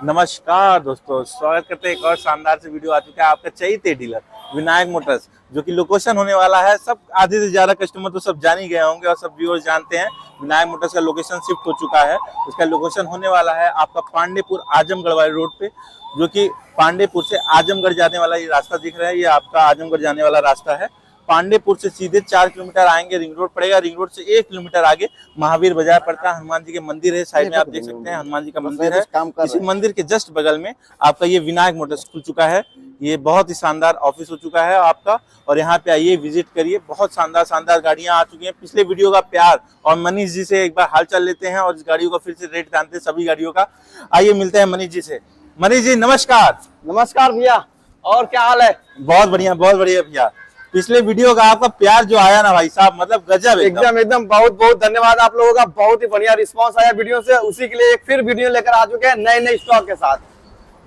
नमस्कार दोस्तों, स्वागत करते हैं एक और शानदार से वीडियो आ चुका है आपका चैते डीलर विनायक मोटर्स, जो कि लोकेशन होने वाला है। सब आधे से ज्यादा कस्टमर तो सब जान ही गए होंगे और सब व्यूअर्स जानते हैं विनायक मोटर्स का लोकेशन शिफ्ट हो चुका है। उसका लोकेशन होने वाला है आपका पांडेपुर आजमगढ़ वाले रोड पे, जो कि पांडेपुर से आजमगढ़ जाने वाला ये रास्ता दिख रहा है। ये आपका आजमगढ़ जाने वाला रास्ता है। पांडेपुर से सीधे 4 किलोमीटर आएंगे रिंग रोड पड़ेगा। रिंग रोड से 1 किलोमीटर आगे महावीर बाजार पड़ता है। हनुमान जी के मंदिर है, साइड में आप देख सकते हैं हनुमान जी का मंदिर है। इसी मंदिर के जस्ट बगल में आपका ये विनायक मोटर्स खुल चुका है। ये बहुत ही शानदार ऑफिस हो चुका है आपका, और यहाँ पे आइए, विजिट करिए। बहुत शानदार शानदार गाड़ियां आ चुकी हैं। पिछले वीडियो का प्यार और मनीष जी से एक बार हाल चाल लेते हैं और इस गाड़ियों का फिर से रेट जानते हैं सभी गाड़ियों का। आइए मिलते हैं मनीष जी से। मनीष जी नमस्कार। नमस्कार भैया, और क्या हाल है? बहुत बढ़िया भैया। पिछले वीडियो का आपका प्यार जो आया ना भाई साहब, मतलब गजब। एकदम बहुत बहुत धन्यवाद आप लोगों का। बहुत ही बढ़िया रिस्पांस आया वीडियो से, उसी के लिए एक फिर वीडियो लेकर आ चुके हैं नए स्टॉक के साथ।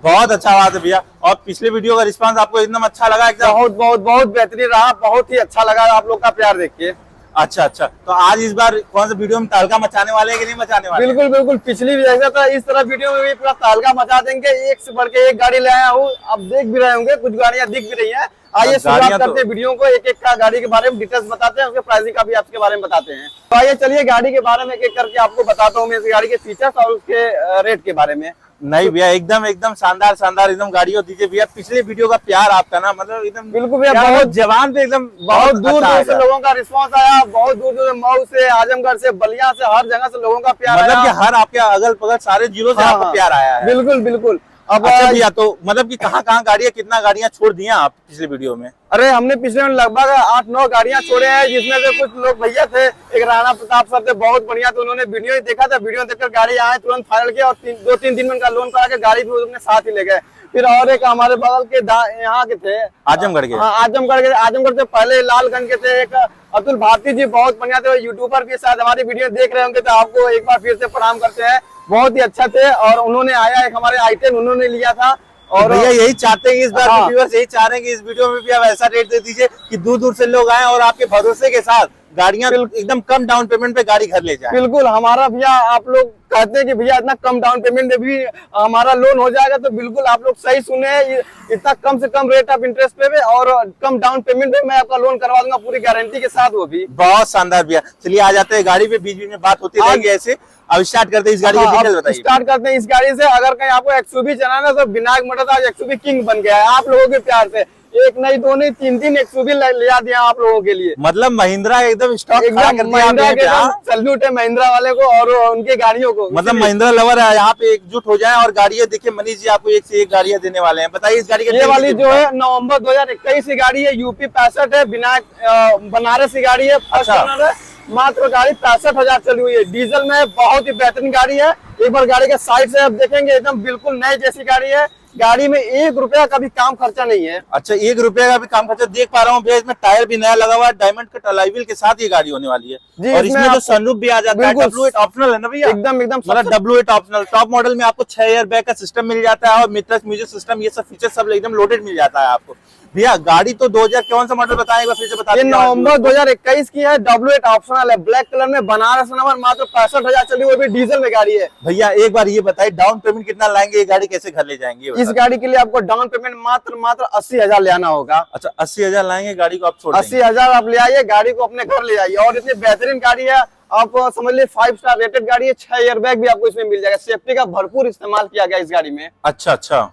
बहुत अच्छा बात है भैया। और पिछले वीडियो का रिस्पांस आपको एकदम अच्छा लगा? एकदम बहुत बेहतरीन रहा। बहुत ही अच्छा लगा आप लोग का प्यार देख के। अच्छा, तो आज इस बार कौन सा वीडियो में तहलका मचाने वाले हैं कि नहीं मचाने वाले? बिल्कुल पिछली भी जैसा था इस तरह वीडियो में भी पूरा तहलका मचा देंगे। एक से बढ़ के एक गाड़ी ले आया हूँ, आप देख भी रहे होंगे, कुछ गाड़ियां दिख भी रही है। आइए शुरुआत करते हैं वीडियो को। एक एक का गाड़ी के बारे में डिटेल्स बताते हैं, उसके प्राइसिंग का भी आपके बारे में बताते हैं। तो आइए चलिए गाड़ी के बारे में एक एक करके आपको बताता हूँ मैं, इस गाड़ी के फीचर्स और उसके रेट के बारे में। नहीं भैया, एकदम शानदार एकदम गाड़ियों दीजिए भैया। पिछले वीडियो का प्यार आपका ना, मतलब एकदम बिल्कुल भैया, बहुत जवान पे एकदम बहुत दूर से लोगों का रिस्पांस आया। बहुत दूर से, मऊ से, आजमगढ़ से, बलिया से, हर जगह से लोगों का प्यार आया। मतलब कि हर आपके अगल बगल सारे जिलों से आपका प्यार आया है। बिल्कुल। अब अच्छा भैया, तो मतलब कि कहाँ गाड़ियाँ, कितना गाड़ियाँ छोड़ दी आप पिछले वीडियो में? अरे हमने पिछले में लगभग 8-9 गाड़ियां छोड़े हैं, जिसमें से कुछ लोग भैया थे, एक राणा प्रताप सर थे, बहुत बढ़िया। तो उन्होंने वीडियो ही देखा था, वीडियो देखकर गाड़ी आए, तुरंत फाइनल किया और 2-3 दिन में उनका लोन करा के गाड़ी भी अपने साथ ही ले गए। फिर और एक हमारे बगल के यहाँ के थे, आजमगढ़ के। हाँ, आजमगढ़ से पहले लालगंज के थे एक अतुल भारती जी, बहुत बढ़िया थे। यूट्यूबर भी शायद हमारी वीडियो देख रहे होंगे, तो आपको एक बार फिर से प्रणाम करते हैं। बहुत ही अच्छा थे और उन्होंने आया एक हमारे आइटम उन्होंने लिया था। और भैया यही चाहते हैं इस बार व्यूअर्स यही चाह रहे हैं कि इस वीडियो में भी आप ऐसा रेट दे दीजिए कि दूर से लोग आए और आपके भरोसे के साथ गाड़ियां एकदम कम डाउन पेमेंट पे गाड़ी घर ले जाए। बिल्कुल, हमारा भैया आप लोग कहते हैं कि भैया इतना कम डाउन पेमेंट में भी हमारा लोन हो जाएगा, तो बिल्कुल आप लोग सही सुने। इतना कम से कम रेट ऑफ इंटरेस्ट पे और कम डाउन पेमेंट पे मैं आपका लोन करवा दूंगा, पूरी गारंटी के साथ। वो भी बहुत शानदार भैया। चलिए आ जाते हैं गाड़ी पे, बीच में बात होती रहेगी ऐसे। अब स्टार्ट करते हैं इस गाड़ी की डिटेल बताइए। स्टार्ट करते हैं इस गाड़ी से। अगर कहीं आपको एक्सयूवी चलाना है तो विनायक मोटर्स आज एक्सयूवी किंग बन गया है आप लोगों के प्यार से। एक नहीं, दो नहीं, 3 एक्सयूवी लिया दिया आप लोगों के लिए। मतलब महिंद्रा एकदम स्टॉक महिंद्रा के सैल्यूट है महिंद्रा वाले को और उनके गाड़ियों को। मतलब महिंद्रा लवर है, यहाँ पे एकजुट हो जाए और गाड़ियां देखिए। मनीष जी आपको एक से एक गाड़ियां देने वाले हैं। बताइए इस गाड़ी का। ये वाली जो है नवंबर 2021 की गाड़ी है, यूपी 65 है, विनायक बनारस की गाड़ी है, फर्स्ट ओनर है। मात्र गाड़ी 65,000 चली हुई है, डीजल में। बहुत ही बेहतरीन गाड़ी है। एक बार गाड़ी के साइड से आप देखेंगे, एकदम बिल्कुल नई जैसी गाड़ी है। गाड़ी में 1 रुपया का भी काम खर्चा नहीं है। अच्छा, 1 रुपया का भी काम खर्चा देख पा रहा हूँ भैया। इसमें टायर भी नया लगा हुआ है, डायमंड कट अलॉय व्हील के साथ ये गाड़ी होने वाली है। और इसमें जो सनरूफ भी आ जाता है, W8 ऑप्शनल है ना भैया? एकदम मतलब W8 ऑप्शनल। टॉप मॉडल में आपको 6 एयर बैग का सिस्टम मिल जाता है और मित्रस म्यूजिक सिस्टम, ये सब फीचर सब एकदम लोडेड मिल जाता है आपको। भैया गाड़ी तो 2000 कौन सा मॉडल बताएंगे फिर से बता दीजिए। नवंबर 2021 की है, W8 ऑप्शनल है, ब्लैक कलर में, बनारस नंबर, मात्र 65,000 चली, वो भी डीजल में गाड़ी है। भैया एक बार ये बताइए डाउन पेमेंट कितना लाएंगे, ये गाड़ी कैसे घर ले जाएंगे? इस गाड़ी के लिए आपको डाउन पेमेंट मात्र 80,000 ले आना होगा। अच्छा, 80,000 लाएंगे, गाड़ी को आप छोड़ 80,000 आप ले आइए, गाड़ी को अपने घर ले जाइए। और इतनी बेहतरीन गाड़ी है, आप समझ लीजिए 5 स्टार रेटेड गाड़ी है। 6 एयर बैग भी आपको इसमें मिल जाएगा। सेफ्टी का भरपूर इस्तेमाल किया गया इस गाड़ी में। अच्छा,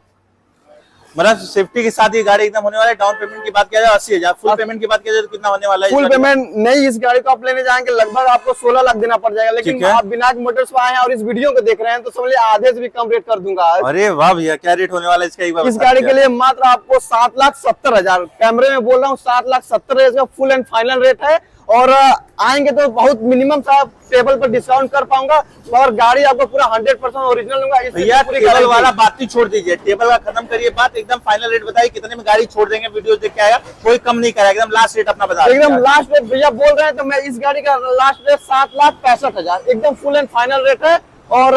मतलब सेफ्टी के साथ ये गाड़ी एकदम होने वाला है। डाउन पेमेंट की बात किया जाए 80,000, फुल पेमेंट की बात किया जाए तो कितना होने वाला है? फुल पेमेंट नहीं, इस गाड़ी को आप लेने जाएंगे लगभग आपको 16 लाख देना पड़ जाएगा। लेकिन आप विनायक मोटर्स पे आए हैं और इस वीडियो को देख रहे हैं तो समझिए आधे से भी कम रेट कर दूंगा। अरे वाह भैया, क्या रेट होने वाला है इसका? इस गाड़ी के लिए मात्र आपको 7,70,000, कैमरे में बोल रहा हूँ 7,70,000 फुल एंड फाइनल रेट है। और आएंगे तो बहुत मिनिमम सा टेबल पर डिस्काउंट कर पाऊंगा, और गाड़ी आपको पूरा 100% ओरिजिनल दूंगा। भैया टेबल वाला बात ही छोड़ दीजिए, टेबल का खत्म करिए बात। एकदम फाइनल रेट बताइए कितने में गाड़ी छोड़ देंगे। वीडियो देख के आया, कोई कम नहीं करेगा, एकदम लास्ट रेट अपना बता। एकदम लास्ट रेट भैया बोल रहे हैं तो मैं इस गाड़ी का लास्ट रेट 7,65,000 एकदम फुल एंड फाइनल रेट है। और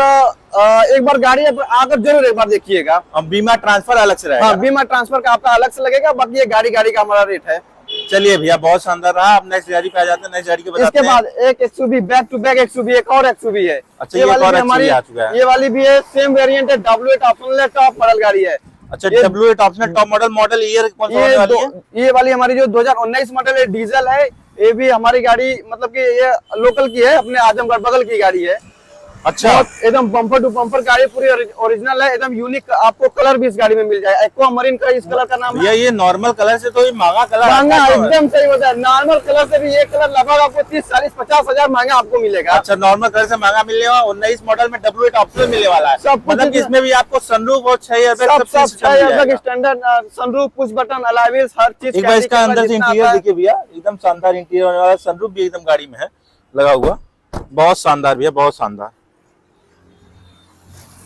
एक बार गाड़ी आकर जरूर एक बार देखिएगा। बीमा ट्रांसफर अलग से रहेगा? हाँ, बीमा ट्रांसफर का आपका अलग से लगेगा, बाकी ये गाड़ी का हमारा रेट है। चलिए भैया बहुत शानदार रहा। अब नेक्स्ट गाड़ी पे आ जाते हैं, नेक्स्ट गाड़ी के बताते इसके हैं। बाद एक XUV back to back XUV, एक और एक्सयूवी है। अच्छा, ये वाली और भी हमारी आ चुका है। ये वाली भी है, सेम वेरिएंट है, W8 ऑप्शनल है, टॉप मॉडल गाड़ी है। अच्छा, W8 optional top model year कौन सा होने वाली है? ये वाली हमारी जो 2019 मॉडल है, डीजल है। ये भी हमारी गाड़ी मतलब कि ये लोकल की है, अपने आजमगढ़ बगल की गाड़ी है। अच्छा, एकदम बम्पर टू बम्पर गाड़ी, पूरी ओरिजिनल है, एकदम यूनिक। आपको कलर भी इस गाड़ी में मिल जाएगा, एक्वा मरीन का इस कलर का नाम है। ये नॉर्मल कलर से तो ये महंगा कलर महंगा, एकदम सही होता है। नॉर्मल कलर से भी ये कलर लगभग आपको 30, 40, 50 हजार महंगा आपको मिलेगा। अच्छा, नॉर्मल कलर से महंगा मिलने वाला। 19 मॉडल में W8 ऑप्शनल मिलने वाला है। सब मतलब कि इसमें भी आपको सनरूफ और 6 एयरबैग सब 6 airbag standard, sunroof, push button, alloy wheels, हर चीज। एक बार इसका अंदर से इंटीरियर देखिए भैया, एकदम शानदार इंटीरियर होने वाला। सनरूफ भी एकदम गाड़ी में है लगा हुआ, बहुत शानदार भैया, बहुत शानदार।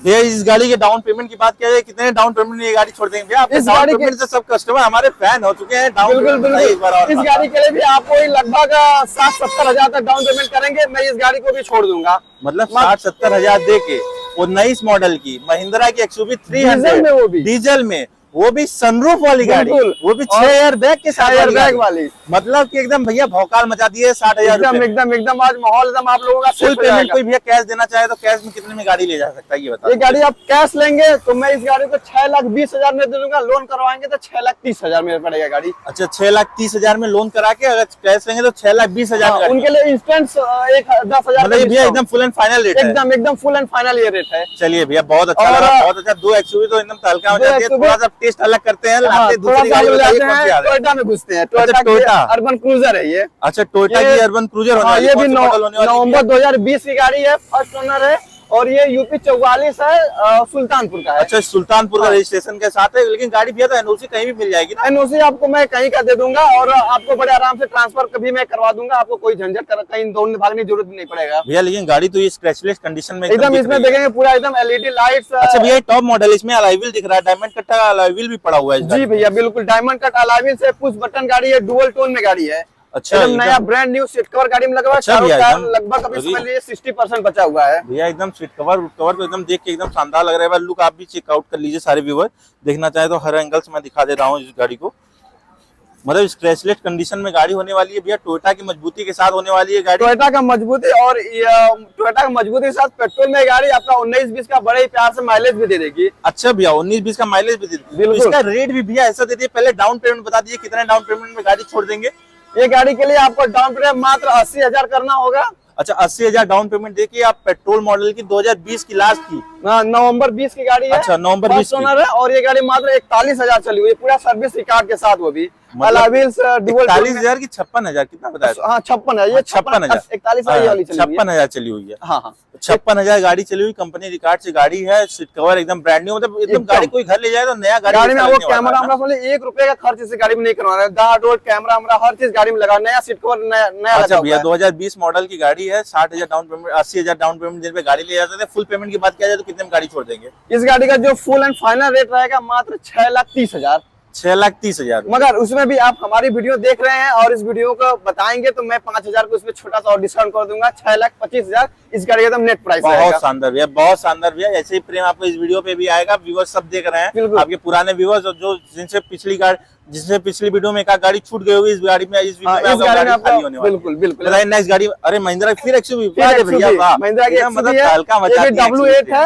भैया इस गाड़ी के डाउन पेमेंट की बात किया जाए, कितने डाउन पेमेंट में ये गाड़ी छोड़ देंगे भैया? इस डाउन गाड़ी पेमेंट से सब कस्टमर हमारे फैन हो चुके हैं। डाउन बिल्कुल पेमेंट एक बार और इस गाड़ी के लिए भी आपको लगभग 60-70 हजार तक डाउन पेमेंट करेंगे, मैं इस गाड़ी को भी छोड़ दूंगा। मतलब 60-70 हजार दे के 19 मॉडल की महिंद्रा की एक्सयूवी 300 डीजल में, वो भी डीजल में, वो भी सनरूफ वाली गाड़ी, वो भी 6 एयरबैग के साथ एयरबैग वाली। मतलब कि एकदम भैया भौकाल मचा दिए। 60,000 एकदम आज माहौल एकदम आप लोगों का फुल पेमेंट। कोई भैया कैश देना चाहे तो कैश में कितने में गाड़ी ले जा सकता है ये बताओ? ये गाड़ी आप कैश लेंगे तो मैं इस गाड़ी को 6,20,000 में दे दूंगा। लोन करवाएंगे तो 6,30,000 में पड़ेगा गाड़ी। अच्छा, 6,30,000 में लोन करा के अगर कैश लेंगे तो 6,20,000 उनके लिए इंस्टेंट 10,000 भैया एकदम फुल एंड फाइनल रेट है। एकदम फुल एंड फाइनल ये रेट है। चलिए भैया बहुत अच्छा लगा, बहुत अच्छा। 2 एक्सयूवी तो एकदम तहलका हो जाती है। थोड़ा सा टेस्ट अलग करते हैं, दूसरी गाड़ी टोयोटा में घुसते हैं। टोयोटा अर्बन क्रूजर है ये। अच्छा, टोयोटा की अर्बन क्रूजर होने वाली है। ये भी नवंबर 2020 की गाड़ी है, फर्स्ट ओनर है, और ये यूपी 44 है, सुल्तानपुर का है। अच्छा, सुल्तानपुर का रजिस्ट्रेशन के साथ है। लेकिन गाड़ी भैया तो एनओसी कहीं भी मिल जाएगी ना? एनओसी आपको मैं कहीं का दे दूंगा और आपको बड़े आराम से ट्रांसफर कभी मैं करवा दूंगा। आपको कोई झंझट कहीं दौड़ने भागने की जरूरत नहीं पड़ेगा भैया। लेकिन गाड़ी तो ये स्क्रैचलेस कंडीशन में एकदम इसमें देखेंगे पूरा एकदम एलईडी लाइट्स। अच्छा भैया, टॉप मॉडल, इसमें अलॉय व्हील दिख रहा है, डायमंड कट का अलॉय व्हील भी पड़ा हुआ है। जी भैया बिल्कुल डायमंड कट अलॉय व्हील से, पुश बटन गाड़ी है, डुअल टोन में गाड़ी है। अच्छा, नया ब्रांड न्यू सीट कवर गाड़ी में लगा हुआ है। अच्छा भैया, लगभग अभी समझ लीजिए 60% बचा हुआ है भैया। एकदम सीट कवर तो एकदम देख के एकदम शानदार लग रहा है। लुक आप भी चेकआउट कर लीजिए सारे व्यूअर, देखना चाहे तो हर एंगल से मैं दिखा दे रहा हूँ इस गाड़ी को। मतलब स्क्रैचलेस कंडीशन में गाड़ी होने वाली है भैया। टोयोटा की मजबूती के साथ होने वाली है गाड़ी। टोयोटा का मजबूती और टोयोटा का मजबूती के साथ पेट्रोल में गाड़ी आपका 19-20 का बड़े ही प्यार से माइलेज भी दे देगी। अच्छा भैया, 19-20 का माइलेज भी दे देगी। तो इसका रेट भी भैया ऐसा दे दिए, पहले डाउन पेमेंट बता दीजिए, कितने डाउन पेमेंट में गाड़ी छोड़ देंगे? ये गाड़ी के लिए आपको डाउन पेमेंट मात्र 80,000 करना होगा। अच्छा, 80,000 डाउन पेमेंट देखिए आप पेट्रोल मॉडल की 2020 की लास्ट की, नवंबर 20 की गाड़ी है। अच्छा, नवंबर 20 ओनर है, और ये गाड़ी मात्र 41,000 चली हुई है, पूरा सर्विस रिकॉर्ड के साथ। वो भी 41,000 की 56,000 कितना बताया? हाँ 56 है, ये 56,000 56,000 चली हुई है। हाँ 56,000 गाड़ी चली हुई, कंपनी रिकॉर्ड से गाड़ी है। सीट कवर एकदम ब्रांड न्यू, मतलब एकदम गाड़ी कोई घर ले जाए तो नया गाड़ी में। आपको कैमरा ₹1 का खर्च इस गाड़ी में नहीं करवाना है। गार्ड रोड कैमरा हर चीज गाड़ी में लगा, नया सीट कवर नया। अच्छा भैया, 2020 मॉडल की गाड़ी है, 60,000 डाउन पेमेंट, 80,000 डाउन पेमेंट जिन पे गाड़ी ले जाते थे। फुल पेमेंट की बात किया जाए तो कितने में गाड़ी छोड़ देंगे? इस गाड़ी का जो फुल एंड फाइनल रेट रहेगा मात्र 6,30,000। 6,30,000। मगर उसमें भी आप हमारी वीडियो देख रहे हैं और इस वीडियो को बताएंगे तो मैं 5,000 को उसमें छोटा सा और डिस्काउंट कर दूंगा। 6,25,000 इस गाड़ी का एकदम नेट प्राइस रहेगा। बहुत शानदार भैया, बहुत शानदार भैया। ऐसे ही प्रेम आपको इस वीडियो पे भी आएगा। व्यूअर्स सब देख रहे हैं, आपके पुराने व्यूअर्स जो जिनसे पिछली वीडियो में एक गाड़ी छूट गई होगी, इस गाड़ी में इस वीडियो में खाली होने वाली। बिल्कुल बताइए नेक्स्ट गाड़ी। अरे महिंद्रा फिर एक्सयूवी भैया, महिंद्रा की मतलब हल्का मचा दिया। W8 है,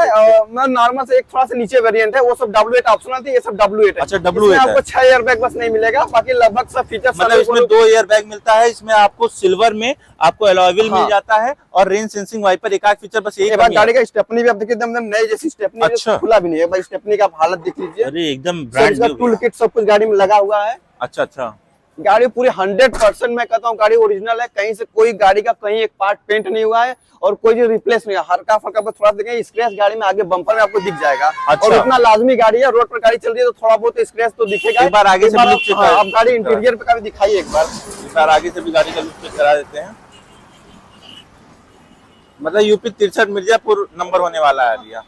नॉर्मल से एक थोड़ा सा नीचे वेरिएंट है, वो सब W8 ऑप्शनल थी, ये सब W8 है। अच्छा, W8 आपको 6 एयरबैग बस नहीं मिलेगा, बाकी लगभग सब फीचर्स। मतलब इसमें 2 एयरबैग मिलता है। इसमें आपको सिल्वर में आपको अलॉय व्हील मिल जाता है और रेन सेंसिंग वाइपर, एक फीचर बस एक गाड़ी का स्टेपनी भी आप देखिए एकदम नई जैसी स्टेपनी। अच्छा, खुला भी नहीं है भाई, स्टेपनी का हालत देख लीजिए। अरे एकदम ब्रांड न्यू टूल किट सब कुछ गाड़ी में लगा हुआ है। अच्छा, गाड़ी पूरी 100% मैं कहता हूँ गाड़ी ओरिजिनल है। कहीं से कोई गाड़ी का कहीं एक पार्ट पेंट नहीं हुआ है और कोई भी रिप्लेस नहीं है। हल्का फल्का बस थोड़ा देखेंगे स्क्रैच गाड़ी में आगे बम्पर में आपको दिख जाएगा। अच्छा। और इतना लाजमी गाड़ी है, रोड पर गाड़ी चल रही है तो थोड़ा बहुत स्क्रैच तो दिखेगा। एक बार आगे से लुक चेक आप गाड़ी इंटीरियर पे भी दिखाइए एक बार आगे से भी गाड़ी का लुक चेक करा देते हैं। मतलब यूपी 63 मिर्जापुर नंबर होने वाला है भैया।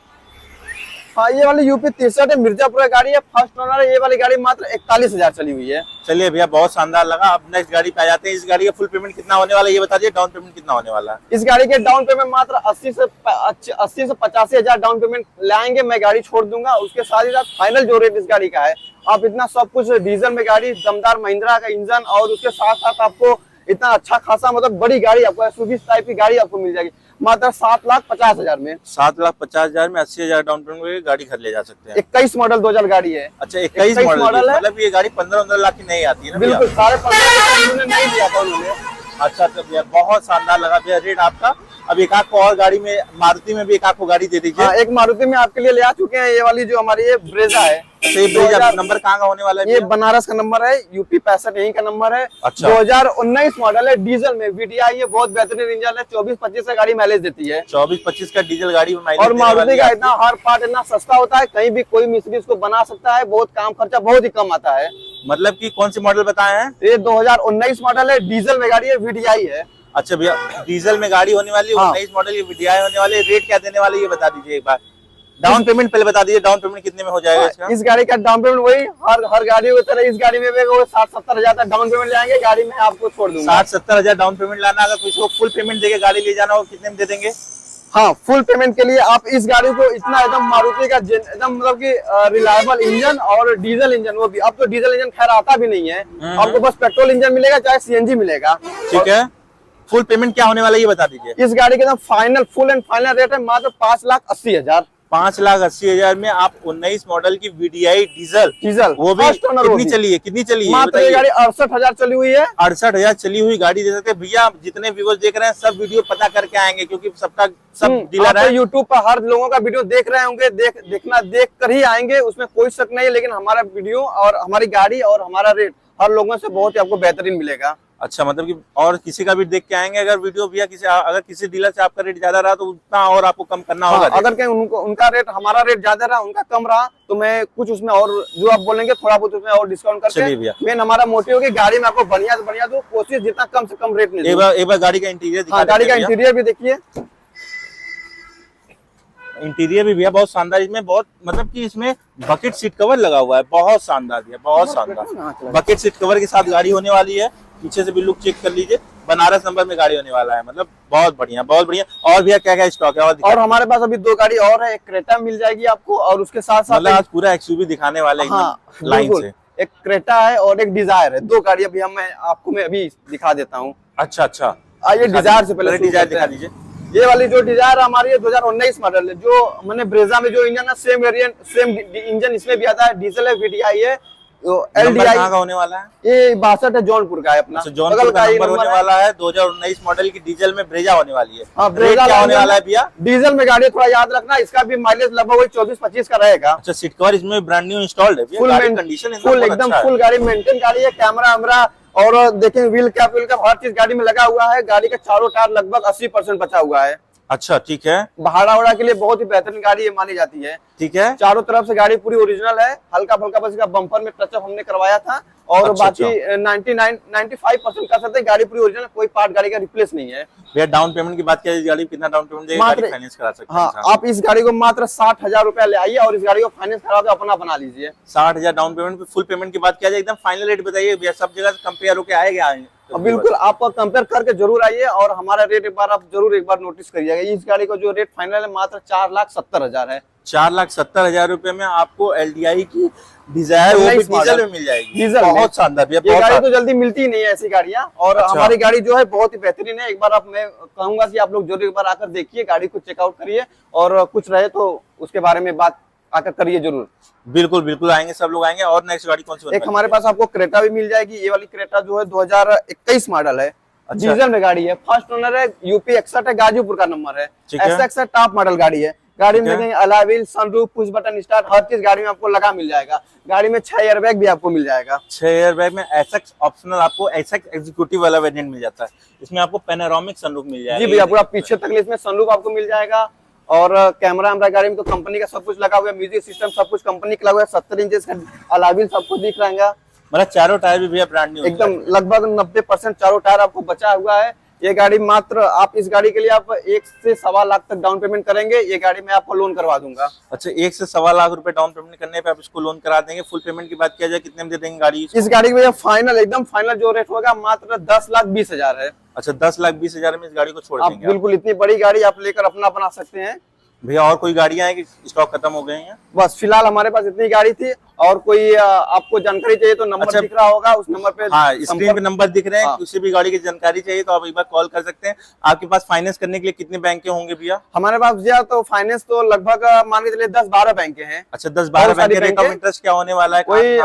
हाँ, ये वाली यूपी 63 है, मिर्जापुर गाड़ी है, फर्स्ट ओनर है। ये वाली गाड़ी मात्र 41,000 चली हुई है। चलिए भैया, बहुत शानदार लगा। अब नेक्स्ट गाड़ी पे आ जाते हैं। इस गाड़ी का फुल पेमेंट कितना होने वाला है ये बता दिए, डाउन पेमेंट कितना होने वाला है? इस गाड़ी के डाउन पेमेंट मात्र 80 से 85,000 डाउन पेमेंट लाएंगे, मैं गाड़ी छोड़ दूंगा। उसके साथ ही साथ फाइनल जो रेट इस गाड़ी का है आप इतना सब कुछ डीजल में गाड़ी, दमदार महिंद्रा का इंजन और उसके साथ साथ आपको इतना अच्छा खासा मतलब बड़ी गाड़ी आपको एसयूवी टाइप की गाड़ी आपको मिल जाएगी मात्र 7,50,000 में। 7,50,000 में 80,000 डाउन पेमेंट में गाड़ी घर ले जा सकते हैं। 21 मॉडल 2000 गाड़ी है। अच्छा 21 मॉडल है, मतलब ये गाड़ी 15-15 लाख की नहीं आती है ना? बिल्कुल 15.5 नहीं दिया था उन्होंने। अच्छा तो भैया बहुत शानदार लगा भैया रेट आपका। अब एक आध को और गाड़ी में, मारुति में भी एक आध को गाड़ी दे दीजिए। एक मारुति में आपके लिए ले आ चुके हैं, ये वाली जो हमारी ये ब्रेजा है। अच्छा ये ब्रेजा नंबर कहाँ का होने वाला है? ये बनारस का नंबर है, यूपी 65 यहीं का नंबर है। अच्छा 2019 मॉडल है, डीजल में वीडीआई है, बहुत बेहतरीन इंजन है, 24-25 का गाड़ी माइलेज देती है। 24-25 का डीजल गाड़ी में माइलेज और मारुति का इतना हर पार्ट इतना सस्ता होता है, कहीं भी कोई मिस्त्री इसको बना सकता है, बहुत काम खर्चा बहुत ही कम आता है। मतलब कि कौन सी मॉडल बताए हैं? ये 2019 मॉडल है, डीजल में गाड़ी है, वीडीआई है। अच्छा भैया डीजल में गाड़ी होने वाली है, हाँ। 19 मॉडल, ये वीडीआई होने वाली है। रेट क्या देने वाले ये बता दीजिए एक बार। डाउन पेमेंट पहले बता दीजिए, डाउन पेमेंट कितने में हो जाएगा इसका? इस गाड़ी का डाउन पेमेंट वही हर गाड़ी की तरह इस गाड़ी में भी वो 60-70 हजार तक डाउन पेमेंट ले आएंगे, गाड़ी में आपको छोड़ दूंगा। 60-70 हजार डाउन पेमेंट लाना, अगर किसी को फुल पेमेंट देके गाड़ी ले जाना हो कितने में दे देंगे? हाँ फुल पेमेंट के लिए आप इस गाड़ी को इतना एकदम मारुति का एकदम मतलब कि रिलायबल इंजन और डीजल इंजन, वो भी अब तो डीजल इंजन खैर आता भी नहीं है, आपको बस पेट्रोल इंजन मिलेगा चाहे सीएनजी मिलेगा। ठीक है फुल पेमेंट क्या होने वाला है ये बता दीजिए। इस गाड़ी का final full and final rate है मात्र 5,80,000। 5,80,000 में आप 19 मॉडल की वीडीआई डीजल वो भी कितनी चली है? कितनी चली है मात्र ये गाड़ी 68,000 चली हुई है। 68,000 चली हुई गाड़ी दे सकते हैं भैया। जितने व्यूअर्स देख रहे हैं सब वीडियो पता करके आएंगे, क्योंकि सबका सब डीलर है। यूट्यूब पर हर लोगों का वीडियो देख रहे होंगे, देख कर ही आएंगे, उसमें कोई शक नहीं है। लेकिन हमारा वीडियो और हमारी गाड़ी और हमारा रेट हर लोगों से बहुत ही आपको बेहतरीन मिलेगा। अच्छा मतलब कि और किसी का भी देख के आएंगे अगर वीडियो भैया, अगर किसी डीलर से आपका रेट ज्यादा रहा तो उतना और आपको कम करना होगा। अगर कहीं उनका रेट हमारा रेट ज्यादा रहा, उनका कम रहा, तो मैं कुछ उसमें और जो आप बोलेंगे थोड़ा बहुत उसमें और डिस्काउंट करके। मेन हमारा मोटिव है कि गाड़ी में आपको बढ़िया से बढ़िया दो, कोशिश जितना कम से कम रेट में। एक बार गाड़ी का इंटीरियर दिखा। गाड़ी का इंटीरियर भी देखिए, इंटीरियर भी भैया बहुत शानदार। इसमें बहुत मतलब कि इसमें बकेट सीट कवर लगा हुआ है, बहुत शानदार भैया, बहुत शानदार। बकेट सीट कवर के साथ गाड़ी होने वाली है। पीछे से भी लुक चेक कर लीजिए, बनारस नंबर में गाड़ी होने वाला है, मतलब बहुत बढ़िया बहुत बढ़िया। और भैया क्या क्या स्टॉक है? और हमारे पास अभी 2 गाड़ी और है, एक क्रेटा मिल जाएगी आपको और उसके साथ साथ मतलब आज पूरा एक्सयूवी दिखाने वाले एकदम लाइन से। एक क्रेटा है और एक डिजायर है, 2 गाड़ी अभी मैं अभी दिखा देता हूँ। अच्छा आइए डिजायर से पहले डिजायर दिखा दीजिए। ये वाली जो डिजायर हमारी है 2019 मॉडल है, जो मैंने ब्रेजा में जो इंजन है सेम वेरिएंट सेम इंजन इसमें भी आता है, डीजल है, वीडीआई है। LDI कहाँ का होने वाला है? ये 62 है, जौनपुर का है अपना। जौनपुर का नंबर होने वाला है। 2019 मॉडल की डीजल में ब्रेजा होने वाली है। हाँ, ब्रेजा क्या होने वाला है भैया? डीजल में गाड़ी थोड़ा याद रखना, इसका भी माइलेज लगभग वही 24-25 का रहेगा। अच्छा सीट कवर इसमें ब्रांड न्यू इंस्टॉल्ड है, फुल कंडीशन, फुल एकदम फुल गाड़ी मेंटेन गाड़ी है। कैमरा वैमरा और देखें व्हील कैप हर चीज गाड़ी में लगा हुआ है। गाड़ी का चारों टायर लगभग 80% बचा हुआ है। अच्छा ठीक है। भाड़ा के लिए बहुत ही बेहतरीन गाड़ी ये मानी जाती है। ठीक है चारों तरफ से गाड़ी पूरी ओरिजिनल है, हल्का फुल्का बस इसका बम्पर में टचअप हमने करवाया था और बाकी 95% कर सकते हैं। गाड़ी पूरी ओरिजिनल, कोई पार्ट गाड़ी का रिप्लेस नहीं है। भैया डाउन पेमेंट की बात किया, गाड़ी कितना डाउन पेमेंट देगा? गाड़ी फाइनेंस करा सकते हैं। हाँ आप इस गाड़ी को मात्र 60,000 रुपया ले आइए और इस गाड़ी को फाइनेंस करा के अपना बना लीजिए। 60,000 डाउन पेमेंट पे फुल पेमेंट की बात किया जाए, एकदम फाइनल रेट बताइए भैया, सब जगह से कंपेयर होकर आएगा। बिल्कुल आप कंपेयर करके जरूर आइए और हमारा रेट एक बार नोटिस करिएगा। इस गाड़ी का जो रेट फाइनल है मात्र 4,70,000 है। 4,70,000 रुपए में आपको LDI की डिजायर वो भी डीजल में मिल जाएगी। डीजल बहुत शानदार भैया, ये गाड़ी तो जल्दी मिलती ही नहीं है ऐसी गाड़ियां। और हमारी गाड़ी जो है बहुत ही बेहतरीन है। एक बार मैं कहूंगा कि आप लोग जरूर एक बार आकर देखिए, गाड़ी को चेकआउट करिए और कुछ रहे तो उसके बारे में बात आकर करिए जरूर। बिल्कुल आएंगे, सब लोग आएंगे। और नेक्स्ट गाड़ी कौन सी? एक हमारे पास आपको क्रेटा भी मिल जाएगी। ये वाली क्रेटा जो है 2021 मॉडल है। अच्छा। डीजल में गाड़ी है, फर्स्ट ओनर है, यूपी 61 है, गाजीपुर का नंबर है। SX टॉप मॉडल गाड़ी है। गाड़ी में देखेंगे alloy wheel, sunroof, push button start, हर चीज गाड़ी में आपको लगा मिल जाएगा। गाड़ी में 6 एयरबैग भी आपको मिल जाएगा। 6 एयरबैग में SX ऑप्शनल आपको SX एग्जीक्यूटिव वाला वेरिएंट मिल जाता है। इसमें आपको पैनोरामिक सनरूफ मिल जाएगा। जी भैया पूरा पीछे तक इसमें सनरूफ आपको मिल जाएगा। और कैमरा हमारा गाड़ी में तो कंपनी का सब कुछ लगा हुआ है, म्यूजिक सिस्टम सब कुछ कंपनी का लगा हुआ है। 70 इंच का अलॉय व्हील सबको दिख रहेगा। मतलब चारों टायर भी भैया ब्रांड न्यू एकदम लगभग 90% चारों टायर आपको बचा हुआ है। ये गाड़ी मात्र आप इस गाड़ी के लिए आप 1 से सवा लाख तक डाउन पेमेंट करेंगे, ये गाड़ी मैं आपको लोन करवा दूंगा। अच्छा 1 से सवा लाख रुपए डाउन पेमेंट करने पे आप इसको लोन करा देंगे। फुल पेमेंट की बात किया जाए कितने में दे देंगे गाड़ी? इस गाड़ी के फाइनल एकदम फाइनल जो रेट होगा मात्र 10,20,000 है। अच्छा 10,20,000 में इस गाड़ी को छोड़ देंगे? बिल्कुल इतनी बड़ी गाड़ी आप लेकर अपना बना सकते हैं। भैया और कोई गाड़ियां हैं कि स्टॉक खत्म हो गए हैं? बस फिलहाल हमारे पास इतनी गाड़ी थी और कोई आपको जानकारी चाहिए तो नंबर अच्छा, दिख रहा होगा, उस नंबर पे हाँ स्क्रीन पे नंबर दिख रहे हैं। हाँ। किसी भी गाड़ी की जानकारी चाहिए तो आप एक बार कॉल कर सकते हैं। आपके पास फाइनेंस करने के लिए कितने बैंक होंगे भैया? हमारे पास भैया तो फाइनेंस तो लगभग मान के चलिए 10-12 बैंक हैं। अच्छा 10-12 बहुत सारी बैंक। रेट ऑफ इंटरेस्ट क्या होने वाला है? कोई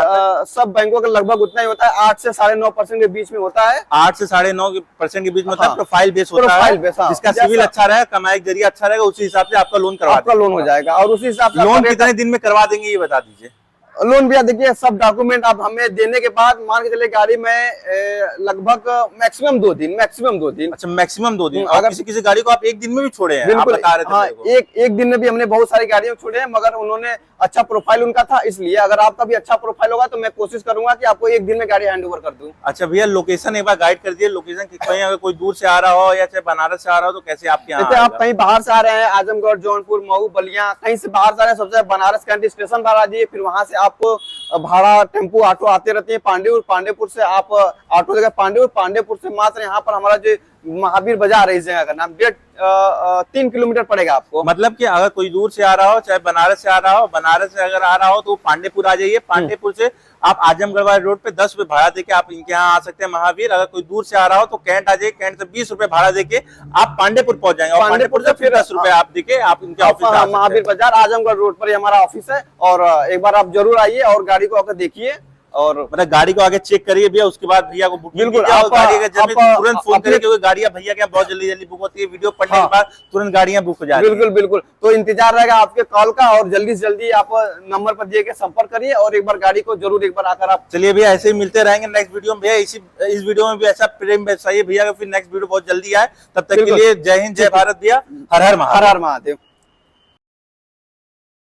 सब बैंकों का लगभग उतना ही होता है, 8 से 9.5% के बीच में होता है। 8 से 9.5% के बीच में होता है। हाँ। प्रोफाइल बेस होता प्रोफाइल है, बेस, हाँ। जिसका सिविल अच्छा रहेगा, कमाई का जरिया अच्छा रहेगा, उसी हिसाब से आपका लोन आपका लोन हो जाएगा। और उसी हिसाब से लोन कितने दिन में करवा देंगे ये बता दीजिए। लोन भैया देखिए सब डॉक्यूमेंट आप हमें देने के बाद मान के चलिए गाड़ी में लगभग मैक्सिमम 2 दिन। अच्छा मैक्सिमम 2 दिन। अगर किसी किसी गाड़ी को आप एक दिन में भी छोड़े हैं, आप बिल्कुल, बता रहे थे हाँ, मेरे को। एक दिन में भी हमने बहुत सारी गाड़ियां छोड़े हैं, मगर उन्होंने अच्छा प्रोफाइल उनका था, इसलिए अगर आपका भी अच्छा प्रोफाइल होगा तो मैं कोशिश करूंगा कि आपको एक दिन में गाड़ी हैंड ओवर कर दूं। अच्छा भैया लोकेशन एक बार गाइड कर दिए। लोकेशन कहीं अगर कोई दूर से आ रहा हो या चाहे बनारस से आ रहा हो तो कैसे आपके यहाँ जैसे आप आएगा? कहीं बाहर से आ रहे हैं, आजमगढ़, जौनपुर, मऊ, बलिया, कहीं से बाहर से आ रहे हैं, सबसे बनारस कैंट स्टेशन पर आ जाइए। फिर वहां से आपको भाड़ा टेम्पो ऑटो आते रहते हैं पांडेपुर से आप ऑटो जगह पांडेपुर से मात्र यहाँ पर हमारा जो महावीर बाजार है, इस जगह का नाम 3 किलोमीटर पड़ेगा आपको। मतलब कि अगर कोई दूर से आ रहा हो, चाहे बनारस से आ रहा हो, बनारस से अगर आ रहा हो तो पांडेपुर आ जाइए। पांडेपुर से आप आजमगढ़ वाले रोड पे 10 रुपए भाड़ा देके आप इनके यहाँ आ सकते हैं महावीर। अगर कोई दूर से आ रहा हो तो कैंट आ जाइए। कैंट से 20 रुपए भाड़ा देके आप पांडेपुर पहुंच जाएंगे। और पांडेपुर से फिर 10 रुपए आप देके आप इनके ऑफिस आ सकते हैं। महावीर बाजार आजमगढ़ रोड पर ही हमारा ऑफिस है। और एक बार आप जरूर आइए और गाड़ी को आकर देखिए। और मतलब गाड़ी को आगे चेक करिए भैया, उसके बाद भैया को बुकिंग बिल्कुल, कीजिए। और आप- गाड़ी का जब आप- तुरंत फोन अपने- करिए, क्योंकि गाड़ियां भैया के यहाँ बहुत जल्दी बुक होती है। वीडियो पढ़ने हाँ। के बाद तुरंत गाड़ियां बुक हो जाती है। बिल्कुल तो इंतजार रहेगा आपके कॉल का। और जल्दी से जल्दी आप नंबर पर दिए के संपर्क करिए और एक बार गाड़ी को जरूर एक बार आकर आप। चलिए भैया ऐसे ही मिलते रहेंगे नेक्स्ट वीडियो में भैया। इस वीडियो में भी ऐसा प्रेम बरसाइए भैया का, फिर नेक्स्ट वीडियो बहुत जल्दी आए। तब तक के बिल्कुल। लिए जय हिंद, जय भारत भैया। हर हर महादेव। हर हर महादेव।